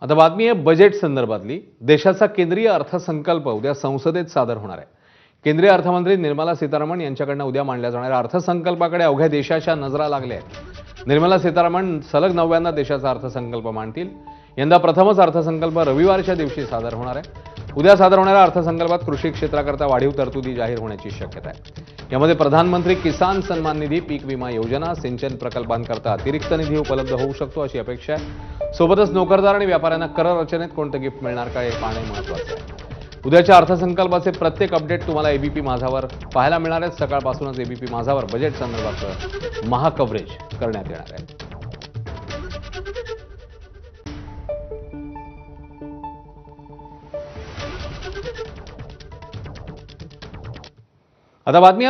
आता बातमी आहे बजेट संदर्भातली। देशाचा केंद्रीय अर्थसंकल्प उद्या संसदेत सादर होणार आहे। केंद्रीय अर्थमंत्री निर्मला सीतारामन यांच्याकडून उद्या मांडल्या जाणाऱ्या अर्थसंकल्पाकडे अवघ्या देशाच्या नजरा लागल्या आहेत। निर्मला सीतारामन सलग 9व्यांदा देशाचा अर्थसंकल्प मांडतील। यंदा प्रथमच अर्थसंकल्प रविवारच्या दिवशी सादर होणार आहे। उद्या सादर होणाऱ्या अर्थसंकल्पात कृषी क्षेत्राकरता वाढीव तरतुदी जाहीर होण्याची शक्यता आहे। यामध्ये प्रधानमंत्री किसान सन्मान निधी, पीक विमा योजना, सिंचन प्रकल्पांकरता अतिरिक्त निधी उपलब्ध होऊ शकतो अशी अपेक्षा आहे। सोबतच नोकरदार आणि व्यापाऱ्यांना कर रचनेत कोणतं गिफ्ट मिळणार का हे पाहणे महत्त्वाचे आहे। उद्याच्या अर्थसंकल्पाचे प्रत्येक अपडेट तुम्हाला एबीपी माझावर पाहायला मिळणार आहे। सकाळपासूनच एबीपी माझावर बजेट संदर्भात महाकव्हरेज करण्यात येणार आहे। आता बातमी